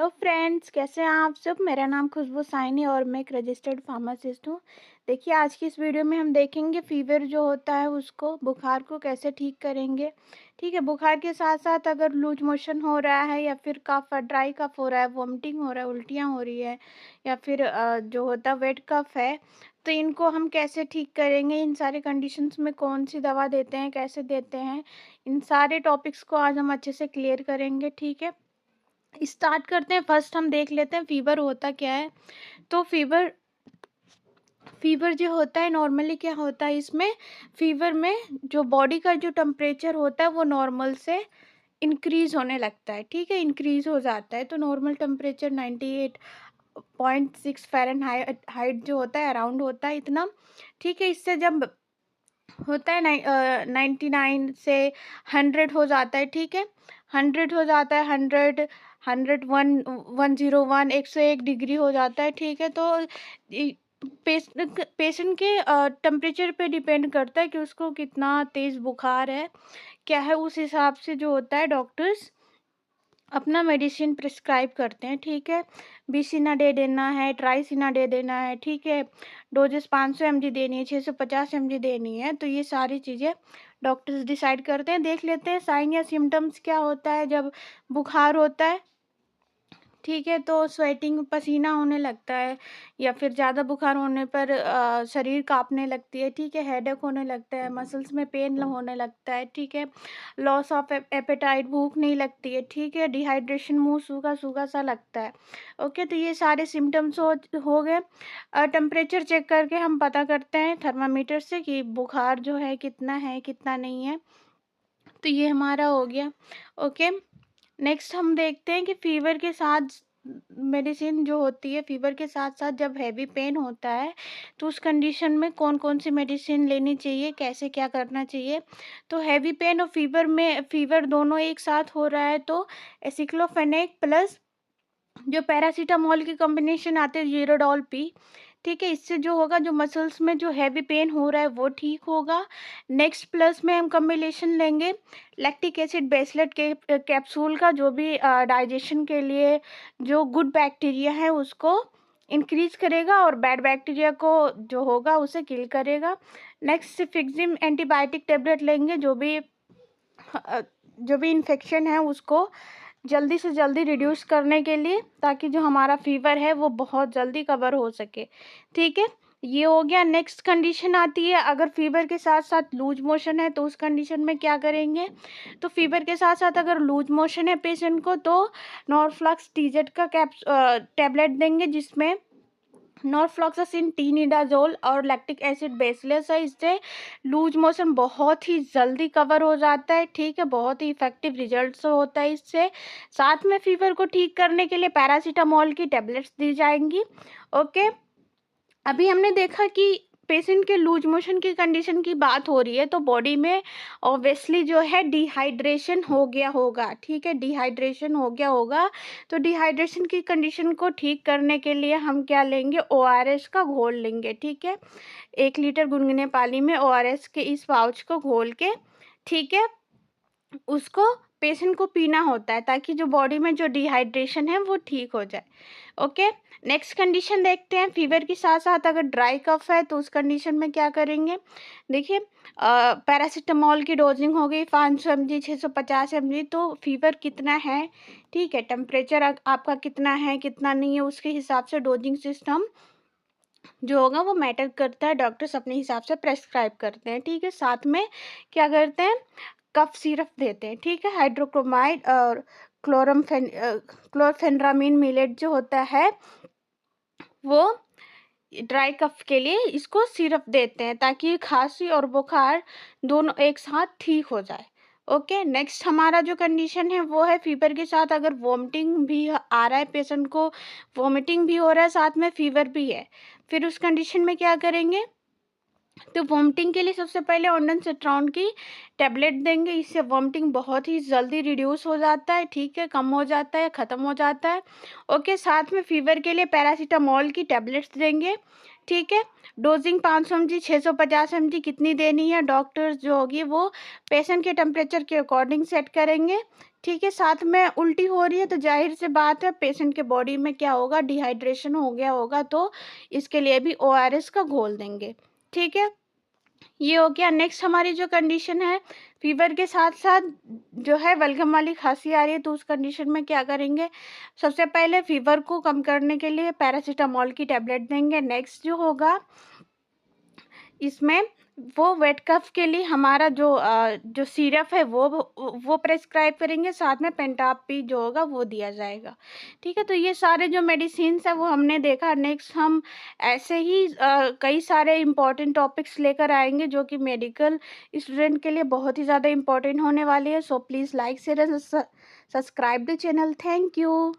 Hello friends, कैसे हैं आप सब। मेरा नाम खुशबू साइनी और मैं एक रजिस्टर्ड फार्मासिस्ट हूँ। देखिए, आज की इस वीडियो में हम देखेंगे फीवर जो होता है उसको, बुखार को कैसे ठीक करेंगे। ठीक है, बुखार के साथ साथ अगर लूज मोशन हो रहा है या फिर कफ, ड्राई कफ हो रहा है, वोमिटिंग हो रहा है, उल्टियाँ हो रही है या फिर जो होता है वेट कफ है, तो इनको हम कैसे ठीक करेंगे। इन सारे कंडीशंस में कौन सी दवा देते हैं, कैसे देते हैं, इन सारे टॉपिक्स को आज हम अच्छे से क्लियर करेंगे। ठीक है, स्टार्ट करते हैं। फर्स्ट हम देख लेते हैं फीवर होता क्या है। तो फीवर फीवर जो होता है नॉर्मली क्या होता है, इसमें फीवर में जो बॉडी का जो टेम्परेचर होता है वो नॉर्मल से इंक्रीज होने लगता है। ठीक है, इंक्रीज हो जाता है। तो नॉर्मल टेम्परेचर 98.6 फ़ारेनहाइट जो होता है, अराउंड होता है इतना। ठीक है, इससे जब होता है 99 से 100 हो जाता है। ठीक है, 100 हो जाता है, 100 101 101 101 डिग्री हो जाता है। ठीक है, तो पेशेंट के टेम्परेचर पे डिपेंड करता है कि उसको कितना तेज़ बुखार है, क्या है। उस हिसाब से जो होता है डॉक्टर्स अपना मेडिसिन प्रिस्क्राइब करते हैं। ठीक है, बीसिना दे देना है, ट्राइसिना दे देना है। ठीक है, डोजेस 500 mg देनी है, 650 mg देनी है। तो ये सारी चीज़ें डॉक्टर्स डिसाइड करते हैं। देख लेते हैं साइन या सिम्टम्स क्या होता है जब बुखार होता है। ठीक है, तो स्वेटिंग, पसीना होने लगता है या फिर ज़्यादा बुखार होने पर शरीर काँपने लगती है। ठीक है, हेडेक होने लगता है, मसल्स में पेन होने लगता है। ठीक है, लॉस ऑफ एपेटाइट, भूख नहीं लगती है। ठीक है, डिहाइड्रेशन, मुंह सूखा सूखा सा लगता है। ओके, तो ये सारे सिम्टम्स हो गए। टेम्परेचर चेक करके हम पता करते हैं थर्मामीटर से कि बुखार जो है कितना नहीं है। तो ये हमारा हो गया। ओके, नेक्स्ट हम देखते हैं कि फीवर के साथ मेडिसिन जो होती है, फीवर के साथ साथ जब हैवी पेन होता है तो उस कंडीशन में कौन कौन सी मेडिसिन लेनी चाहिए, कैसे क्या करना चाहिए। तो हैवी पेन और फीवर दोनों एक साथ हो रहा है तो एसिक्लोफेनेक प्लस जो पैरासीटामोल की कॉम्बिनेशन आते हैं, ज़ीरोडॉल पी। ठीक है, इससे जो होगा, जो मसल्स में जो हैवी पेन हो रहा है वो ठीक होगा। नेक्स्ट प्लस में हम कॉम्बिनेशन लेंगे लैक्टिक एसिड बेसलेट के कैप्सूल का, जो भी डाइजेशन के लिए जो गुड बैक्टीरिया है उसको इंक्रीज करेगा और बैड बैक्टीरिया को जो होगा उसे किल करेगा। नेक्स्ट सिफिक्सिम एंटीबायोटिक टेबलेट लेंगे, जो भी इन्फेक्शन है उसको जल्दी से जल्दी रिड्यूस करने के लिए, ताकि जो हमारा फीवर है वो बहुत जल्दी कवर हो सके। ठीक है, ये हो गया। नेक्स्ट कंडीशन आती है अगर फीवर के साथ साथ लूज मोशन है, तो उस कंडीशन में क्या करेंगे। तो फीवर के साथ साथ अगर लूज मोशन है पेशेंट को, तो नॉर्फ्लक्स टीजेड का टैबलेट देंगे, जिसमें नॉरफ्लॉक्सासिन, टीनिडाजोल और लैक्टिक एसिड बेसिलस है। इससे लूज मोशन बहुत ही जल्दी कवर हो जाता है। ठीक है, बहुत ही इफेक्टिव रिजल्ट्स होता है इससे। साथ में फीवर को ठीक करने के लिए पैरासीटामोल की टेबलेट्स दी जाएंगी। ओके, अभी हमने देखा कि पेशेंट के लूज मोशन की कंडीशन की बात हो रही है, तो बॉडी में ऑब्वियसली जो है डिहाइड्रेशन हो गया होगा। ठीक है, डिहाइड्रेशन हो गया होगा। तो डिहाइड्रेशन की कंडीशन को ठीक करने के लिए हम क्या लेंगे, ओआरएस का घोल लेंगे। ठीक है, 1 लीटर गुनगुने पानी में ओआरएस के इस पाउच को घोल के, ठीक है, उसको पेशेंट को पीना होता है, ताकि जो बॉडी में जो डिहाइड्रेशन है वो ठीक हो जाए। ओके, नेक्स्ट कंडीशन देखते हैं। फीवर के साथ साथ अगर ड्राई कफ है तो उस कंडीशन में क्या करेंगे। देखिए, पैरासीटामोल की डोजिंग हो गई 500 mg, 650 mg। तो फीवर कितना है, ठीक है, टेम्परेचर आपका कितना है कितना नहीं है, उसके हिसाब से डोजिंग सिस्टम जो होगा वो मैटर करता है। डॉक्टर्स अपने हिसाब से प्रेस्क्राइब करते हैं। ठीक है, साथ में क्या करते हैं, कफ सिरप देते हैं। ठीक है, हाइड्रोक्रोमाइड और क्लोरफेनरामिन मिलेट जो होता है वो ड्राई कफ के लिए इसको सिरप देते हैं, ताकि खांसी और बुखार दोनों एक साथ ठीक हो जाए। ओके, नेक्स्ट हमारा जो कंडीशन है वो है फीवर के साथ अगर वोमिटिंग भी आ रहा है, पेशेंट को वोमिटिंग भी हो रहा है, साथ में फीवर भी है, फिर उस कंडीशन में क्या करेंगे। तो वोमिटिंग के लिए सबसे पहले ओंडानसेट्रॉन की टैबलेट देंगे। इससे वोमिटिंग बहुत ही जल्दी रिड्यूस हो जाता है। ठीक है, कम हो जाता है, ख़त्म हो जाता है। ओके, साथ में फीवर के लिए पैरासीटामोल की टैबलेट्स देंगे। ठीक है, डोजिंग 500 mg, 650 mg कितनी देनी है, डॉक्टर्स जो होगी वो पेशेंट के टेम्परेचर के अकॉर्डिंग सेट करेंगे। ठीक है, साथ में उल्टी हो रही है तो ज़ाहिर-सी बात है पेशेंट के बॉडी में क्या होगा, डिहाइड्रेशन हो गया होगा, तो इसके लिए भी ओआरएस का घोल देंगे, ठीक है? ये हो गया। नेक्स्ट हमारी जो कंडीशन है, फ़ीवर के साथ-साथ जो है बलगम वाली खाँसी आ रही है, तो उस कंडीशन में क्या करेंगे, सबसे पहले फ़ीवर को कम करने के लिए पैरासिटामॉल की टैबलेट देंगे। नेक्स्ट जो होगा इसमें वो वेट कफ के लिए हमारा जो सिरप है वो प्रेस्क्राइब करेंगे, साथ में पेंटापी जो होगा वो दिया जाएगा, ठीक है? तो ये सारे जो मेडिसिन्स हैं वो हमने देखा। नेक्स्ट हम ऐसे ही कई सारे इम्पोर्टेंट टॉपिक्स लेकर आएँगे जो कि मेडिकल स्टूडेंट के लिए बहुत ही ज़्यादा इम्पोर्टेंट होने वाले हैं। So please like share and subscribe the channel. Thank you.